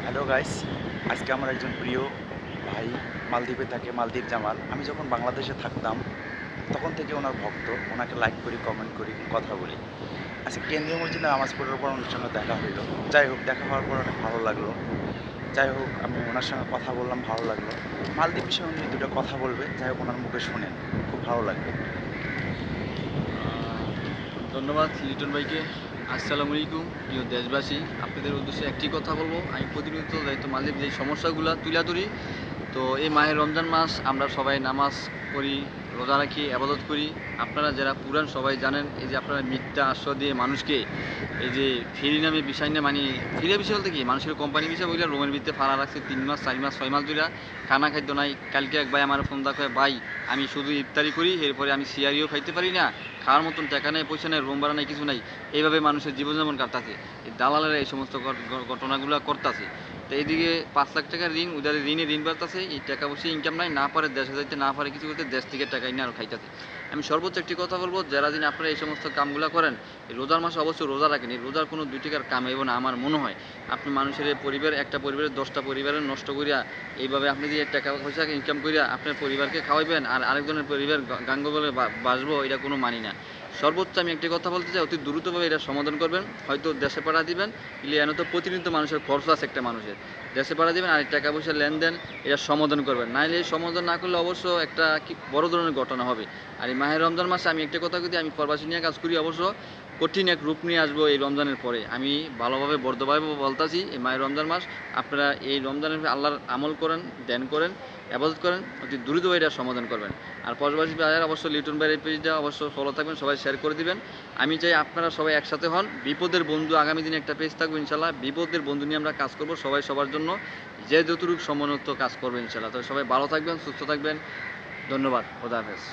Hello guys, আজকে আমার একজন প্রিয় ভাই মালদ্বীপে থাকে, মালদ্বীপ জামাল। আমি যখন বাংলাদেশে থাকতাম তখন থেকে ওনার ভক্ত, ওনাকে লাইক করি, কমেন্ট করি, কথা বলি। আজকে কেন্দ্রীয় মসজিদে নামাজ পড়ার পর ওনার সঙ্গে দেখা হইলো। যাই হোক, দেখা হওয়ার পর অনেক ভালো লাগলো। যাই হোক, আমি ওনার সঙ্গে কথা বললাম, ভালো লাগলো। মালদ্বীপ বিষয়ে উনি দুটো কথা বলবে, যাই হোক ওনার মুখে শুনেন, খুব ভালো লাগবে। আহ, ধন্যবাদ লিটন ভাইকে। আসসালামু আলাইকুম প্রিয় দেশবাসী, আপনাদের উদ্দেশ্যে একটি কথা বলবো। আমি প্রতিনিয়ত দায়িত্ব মালিক যে সমস্যাগুলো তুলে ধরি। তো এই মাহের রমজান মাস আমরা সবাই নামাজ পড়ি, রোজা রাখি, আবাদত করি। আপনারা যারা পুরান সবাই জানেন, এই যে আপনারা মিথ্যা আশ্রয় দিয়ে মানুষকে এই যে ফ্রি নামে বিষয় নিয়ে মানে ফ্রি বিষয় বলতে কি, মানুষের কোম্পানি বিষয় বলে রুমের ভিতরে ফাড়া রাখছে 3 মাস 4 মাস 6 মাস ধরে খানা খাদ্য নাই। কালকে এক ভাই আমার ফোন দেখে, ভাই আমি শুধু ইফতারি করি, এরপরে আমি সিয়ারিও খাইতে পারি না, খাওয়ার মতন টাকা নেই, পয়সা নেই, রুম ভাড়া নেই, কিছু নাই। এইভাবে মানুষের জীবনযাপন কাটতাছে। এই দালালেরা এই সমস্ত ঘটনাগুলো করতেছে। তো এইদিকে 5 লাখ টাকার ঋণ, উদারে ঋণ বাড়তেছে, এই টাকা পয়সা ইনকাম নাই, না পারে দেশে যাইতে, না পারে কিছু করতে, দেশ থেকে টাকা এনে আর খাইতেছে। আমি সর্বোচ্চ একটি কথা বলবো, যারা দিন আপনারা এই সমস্ত কামগুলো করেন, এই রোজার মাসে অবশ্যই রোজা রাখেন। এই রোজার কোনো 2 টাকার কাম এবং না আমার মনে হয়। আপনি মানুষের এই পরিবার, একটা পরিবারের 10টা পরিবারের নষ্ট করিয়া এইভাবে আপনি দিয়ে টাকা পয়সা ইনকাম করিয়া আপনার পরিবারকে খাওয়াইবেন আর আরেকজনের পরিবার গাঙ্গ বলে বাসবো, এটা কোনো মানি না। সর্বোচ্চ আমি একটি কথা বলতে চাই, অতি দ্রুতভাবে এটা সমাধান করবেন। হয়তো দেশে পাঠা দিবেন, ইলে এনে তো প্রতিনিয়ত মানুষের খরচ আছে একটা মানুষের, দেশে পাঠা দিবেন আর টাকা পয়সার লেনদেন এটা সমাধান করবেন। নাহলে এই সমাধান না করলে অবশ্য একটা কি বড় ধরনের ঘটনা হবে। আর এই মাহের রমজান মাসে আমি একটা কথা বলি, আমি প্রবাসী নিয়ে কাজ করি, অবশ্য কঠিন এক রূপ নিয়ে আসবো এই রমজানের পরে। আমি ভালোভাবে বর্ধভাবে বলতাছি, এই মায়ের রমজান মাস আপনারা এই রমজানের আল্লাহর আমল করেন, ধ্যান করেন, আবাদত করেন, অতি দ্রুত এটা সমাধান করবেন। আর প্রবাসী ভাইয়ের অবশ্যই লিটন ভাইয়ের পেজটা অবশ্য ফলো থাকবেন, সবাই শেয়ার করে দিবেন। আমি চাই আপনারা সবাই একসাথে হন। বিপদের বন্ধু আগামী দিনে একটা পেজ থাকবে ইনশাল্লাহ, বিপদের বন্ধু নিয়ে আমরা কাজ করব, সবাই সবার জন্য যে যতটুকু সমন্বিত কাজ করবে ইনশাল্লাহ। তবে সবাই ভালো থাকবেন, সুস্থ থাকবেন। ধন্যবাদ। খোদা হাফেজ।